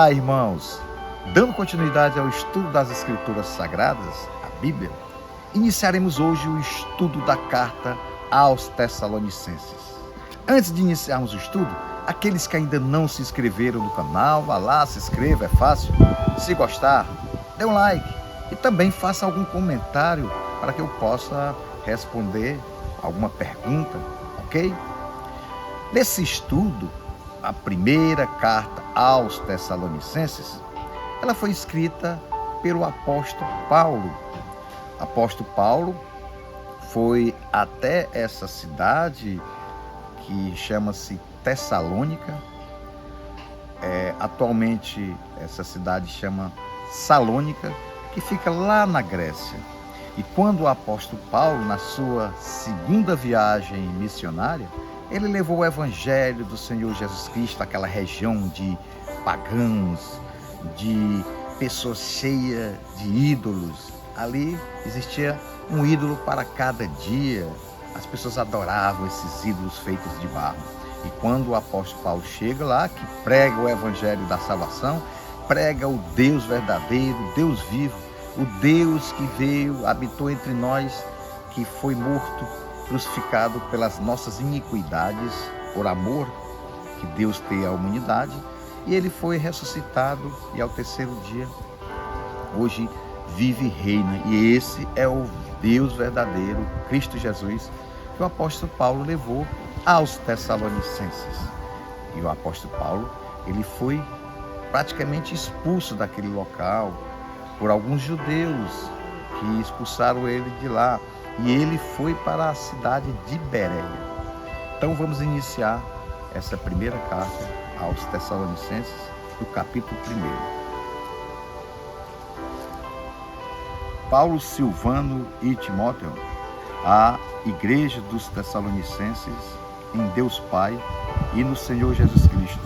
Olá, irmãos! Dando continuidade ao estudo das Escrituras Sagradas, a Bíblia, iniciaremos hoje o estudo da carta aos Tessalonicenses. Antes de iniciarmos o estudo, aqueles que ainda não se inscreveram no canal, vá lá, se inscreva, é fácil. Se gostar, dê um like e também faça algum comentário para que eu possa responder alguma pergunta, ok? Nesse estudo, a primeira carta aos Tessalonicenses, ela foi escrita pelo apóstolo Paulo. O apóstolo Paulo foi até essa cidade que chama-se Tessalônica. Atualmente essa cidade chama Salônica, que fica lá na Grécia. E quando o apóstolo Paulo, na sua segunda viagem missionária, ele levou o evangelho do Senhor Jesus Cristo àquela região de pagãos, de pessoas cheias de ídolos. Ali existia um ídolo para cada dia. As pessoas adoravam esses ídolos feitos de barro. E quando o apóstolo Paulo chega lá, que prega o evangelho da salvação, prega o Deus verdadeiro, Deus vivo, o Deus que veio, habitou entre nós, que foi morto, crucificado pelas nossas iniquidades, por amor que Deus tem à humanidade, e ele foi ressuscitado e ao terceiro dia, hoje vive e reina. E esse é o Deus verdadeiro, Cristo Jesus, que o apóstolo Paulo levou aos Tessalonicenses. E o apóstolo Paulo, ele foi praticamente expulso daquele local por alguns judeus que expulsaram ele de lá. E ele foi para a cidade de Bereia. Então vamos iniciar essa primeira carta aos Tessalonicenses, do capítulo 1. Paulo, Silvano e Timóteo, à igreja dos Tessalonicenses, em Deus Pai e no Senhor Jesus Cristo,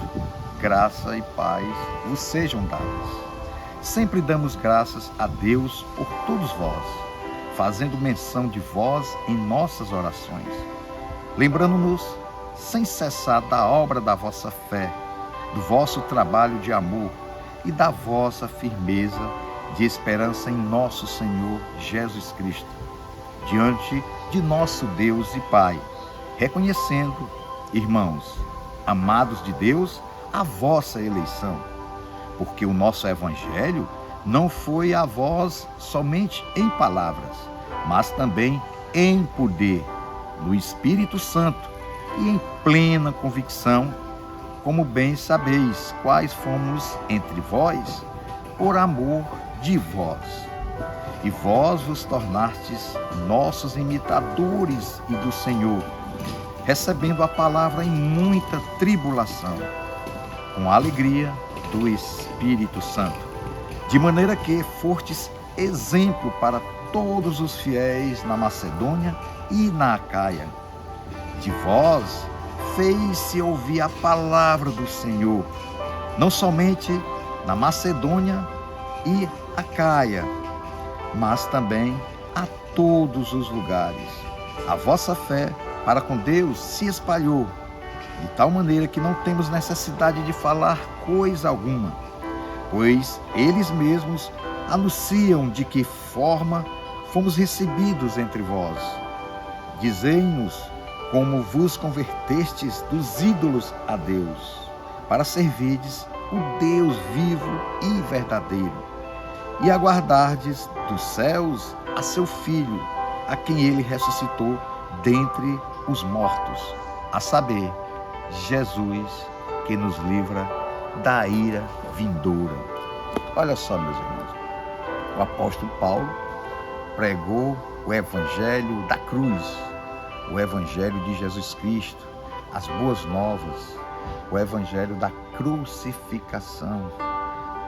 graça e paz vos sejam dadas. Sempre damos graças a Deus por todos vós, fazendo menção de vós em nossas orações, lembrando-nos sem cessar da obra da vossa fé, do vosso trabalho de amor e da vossa firmeza de esperança em nosso Senhor Jesus Cristo, diante de nosso Deus e Pai, reconhecendo, irmãos, amados de Deus, a vossa eleição, porque o nosso evangelho não foi a vós somente em palavras, mas também em poder, no Espírito Santo e em plena convicção, como bem sabeis quais fomos entre vós, por amor de vós. E vós vos tornastes nossos imitadores e do Senhor, recebendo a palavra em muita tribulação, com a alegria do Espírito Santo, de maneira que fostes exemplo para todos os fiéis na Macedônia e na Acaia. De vós fez-se ouvir a palavra do Senhor, não somente na Macedônia e Acaia, mas também a todos os lugares. A vossa fé para com Deus se espalhou, de tal maneira que não temos necessidade de falar coisa alguma, pois eles mesmos anunciam de que forma fomos recebidos entre vós. Dizei-nos como vos convertestes dos ídolos a Deus, para servirdes o Deus vivo e verdadeiro, e aguardardes dos céus a seu Filho, a quem ele ressuscitou dentre os mortos, a saber, Jesus, que nos livra da ira vindoura. Olha só, meus irmãos, o apóstolo Paulo pregou o evangelho da cruz, o evangelho de Jesus Cristo, as boas novas, o evangelho da crucificação.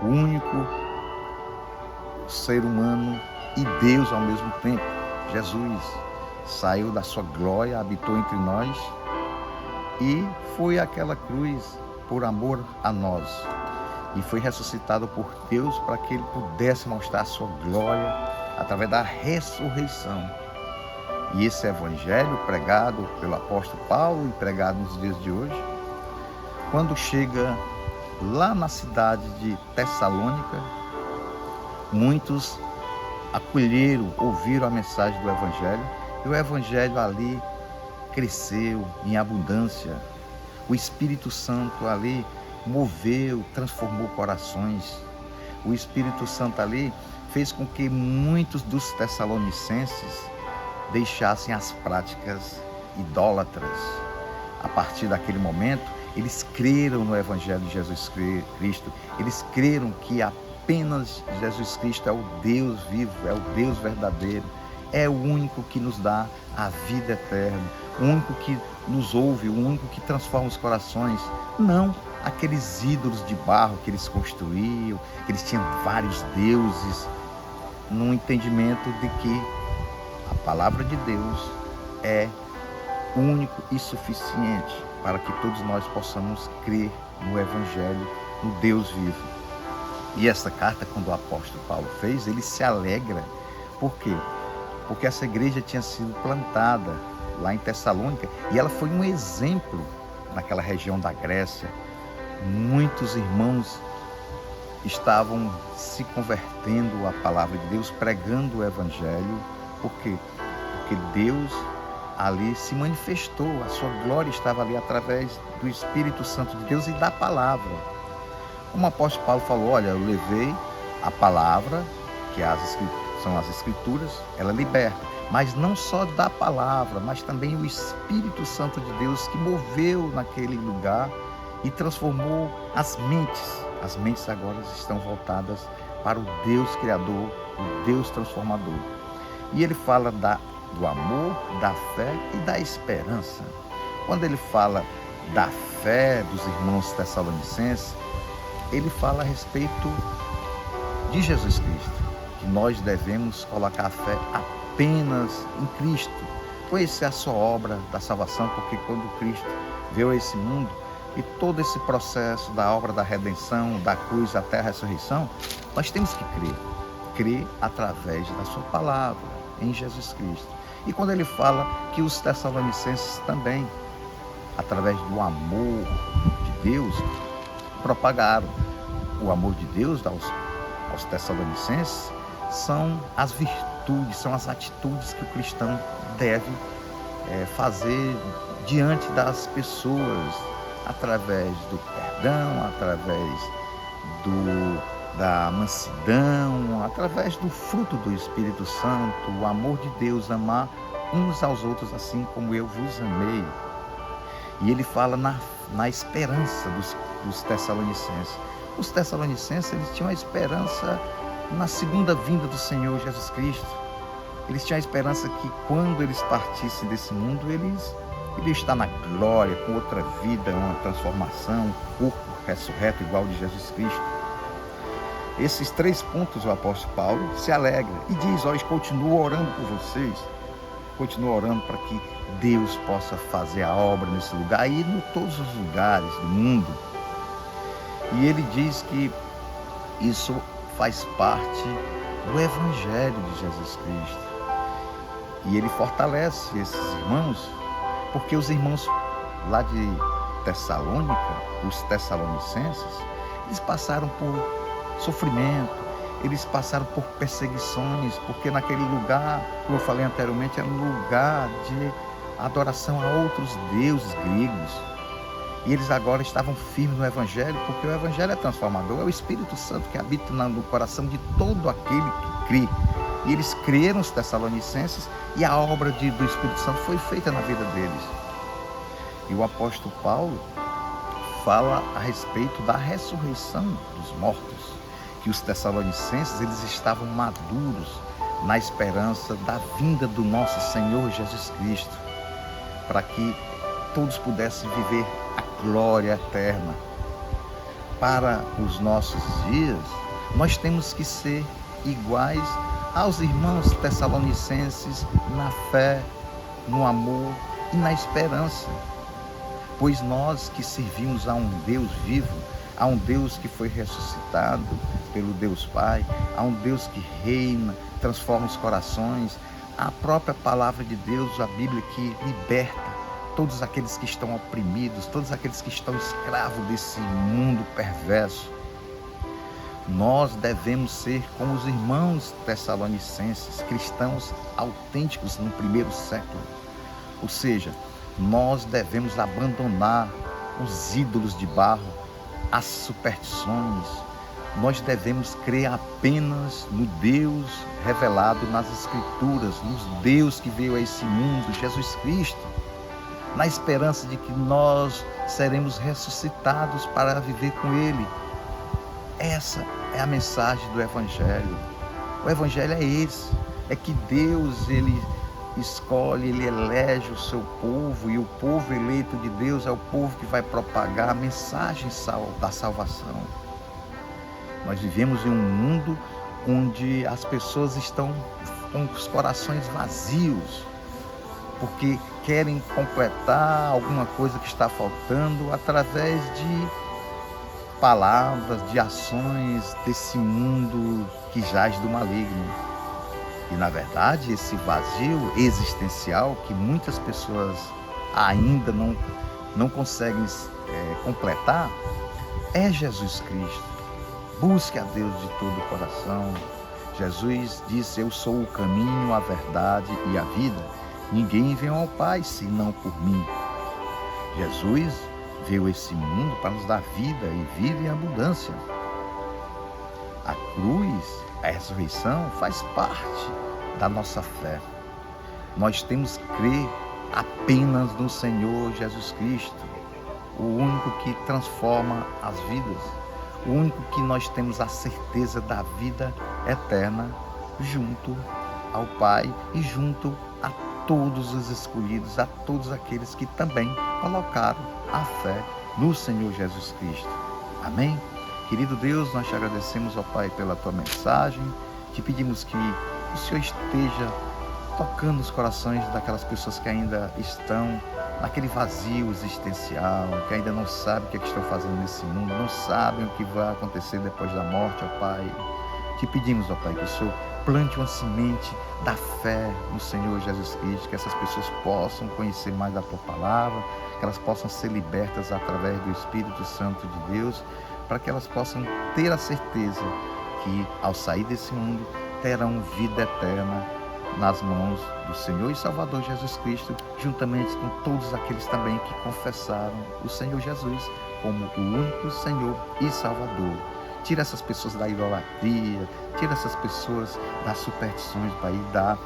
O único ser humano e Deus ao mesmo tempo, Jesus, saiu da sua glória, habitou entre nós e foi àquela cruz por amor a nós. E foi ressuscitado por Deus para que ele pudesse mostrar a sua glória através da ressurreição. E esse evangelho pregado pelo apóstolo Paulo e pregado nos dias de hoje, quando chega lá na cidade de Tessalônica, muitos acolheram, ouviram a mensagem do Evangelho, e o Evangelho ali cresceu em abundância. O Espírito Santo ali moveu, transformou corações. O Espírito Santo ali fez com que muitos dos tessalonicenses deixassem as práticas idólatras. A partir daquele momento, eles creram no Evangelho de Jesus Cristo. Eles creram que apenas Jesus Cristo é o Deus vivo, é o Deus verdadeiro, é o único que nos dá a vida eterna, o único que nos ouve, o único que transforma os corações. Não aqueles ídolos de barro que eles construíam, que eles tinham vários deuses, no entendimento de que a palavra de Deus é único e suficiente para que todos nós possamos crer no Evangelho, no Deus vivo. E essa carta, quando o apóstolo Paulo fez, ele se alegra. Por quê? Porque essa igreja tinha sido plantada lá em Tessalônica e ela foi um exemplo naquela região da Grécia. Muitos irmãos estavam se convertendo à palavra de Deus, pregando o Evangelho. Por quê? Porque Deus ali se manifestou, a sua glória estava ali através do Espírito Santo de Deus e da palavra. Como o apóstolo Paulo falou, olha, eu levei a palavra, que são as Escrituras, ela liberta, mas não só da palavra, mas também o Espírito Santo de Deus que moveu naquele lugar e transformou as mentes. As mentes agora estão voltadas para o Deus Criador, o Deus transformador. E ele fala do amor, da fé e da esperança. Quando ele fala da fé dos irmãos tessalonicenses, ele fala a respeito de Jesus Cristo, que nós devemos colocar a fé apenas em Cristo, conhecer a sua obra da salvação, porque quando Cristo veio a esse mundo e todo esse processo da obra da redenção, da cruz até a ressurreição, nós temos que crer através da sua palavra, em Jesus Cristo. E quando ele fala que os tessalonicenses também, através do amor de Deus, propagaram o amor de Deus aos tessalonicenses, são as virtudes, são as atitudes que o cristão deve fazer diante das pessoas, através do perdão, através da mansidão, através do fruto do Espírito Santo, o amor de Deus, amar uns aos outros assim como eu vos amei. E ele fala na esperança dos tessalonicenses. Os tessalonicenses, eles tinham a esperança na segunda vinda do Senhor Jesus Cristo. Eles tinham a esperança que quando eles partissem desse mundo, eles iriam estar na glória, com outra vida, uma transformação, um corpo ressurreto igual de Jesus Cristo. Esses 3 pontos o apóstolo Paulo se alegra e diz, eu continuo orando por vocês, continuo orando para que Deus possa fazer a obra nesse lugar e em todos os lugares do mundo. E ele diz que isso faz parte do Evangelho de Jesus Cristo. E ele fortalece esses irmãos, porque os irmãos lá de Tessalônica, os tessalonicenses, eles passaram por sofrimento, eles passaram por perseguições, porque naquele lugar, como eu falei anteriormente, era um lugar de adoração a outros deuses gregos. E eles agora estavam firmes no Evangelho, porque o Evangelho é transformador, é o Espírito Santo que habita no coração de todo aquele que crê. E eles creram, os tessalonicenses, e a obra do Espírito Santo foi feita na vida deles. E o apóstolo Paulo fala a respeito da ressurreição dos mortos, que os tessalonicenses, eles estavam maduros na esperança da vinda do nosso Senhor Jesus Cristo, para que todos pudessem viver a glória eterna. Para os nossos dias, nós temos que ser iguais aos irmãos tessalonicenses na fé, no amor e na esperança. Pois nós que servimos a um Deus vivo, a um Deus que foi ressuscitado pelo Deus Pai, a um Deus que reina, transforma os corações, a própria palavra de Deus, a Bíblia, que liberta, todos aqueles que estão oprimidos, todos aqueles que estão escravos desse mundo perverso. Nós devemos ser como os irmãos tessalonicenses, cristãos autênticos no primeiro século. Ou seja, nós devemos abandonar os ídolos de barro, as superstições. Nós devemos crer apenas no Deus revelado nas Escrituras, no Deus que veio a esse mundo, Jesus Cristo, na esperança de que nós seremos ressuscitados para viver com Ele. Essa é a mensagem do Evangelho. O Evangelho é esse, é que Deus, Ele escolhe, Ele elege o seu povo, e o povo eleito de Deus é o povo que vai propagar a mensagem da salvação. Nós vivemos em um mundo onde as pessoas estão com os corações vazios, porque querem completar alguma coisa que está faltando através de palavras, de ações desse mundo que jaz do maligno. E na verdade esse vazio existencial que muitas pessoas ainda não conseguem completar é Jesus Cristo. Busque a Deus de todo o coração. Jesus disse: eu sou o caminho, a verdade e a vida. Ninguém vem ao Pai senão por mim. Jesus veio a esse mundo para nos dar vida e vida em abundância. A cruz, a ressurreição, faz parte da nossa fé. Nós temos que crer apenas no Senhor Jesus Cristo, o único que transforma as vidas, o único que nós temos a certeza da vida eterna junto ao Pai e junto a todos os escolhidos, a todos aqueles que também colocaram a fé no Senhor Jesus Cristo. Amém? Querido Deus, nós te agradecemos, ó Pai, pela tua mensagem. Te pedimos que o Senhor esteja tocando os corações daquelas pessoas que ainda estão naquele vazio existencial, que ainda não sabem o que estão fazendo nesse mundo, não sabem o que vai acontecer depois da morte, ó Pai. Te pedimos, ó Pai, que o Senhor plante uma semente da fé no Senhor Jesus Cristo, que essas pessoas possam conhecer mais da tua palavra, que elas possam ser libertas através do Espírito Santo de Deus, para que elas possam ter a certeza que ao sair desse mundo terão vida eterna nas mãos do Senhor e Salvador Jesus Cristo, juntamente com todos aqueles também que confessaram o Senhor Jesus como o único Senhor e Salvador. Tira essas pessoas da idolatria, tira essas pessoas das superstições, Pai, e dá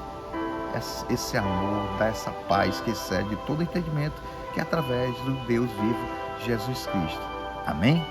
esse amor, dá essa paz que excede todo entendimento, que é através do Deus vivo, Jesus Cristo. Amém?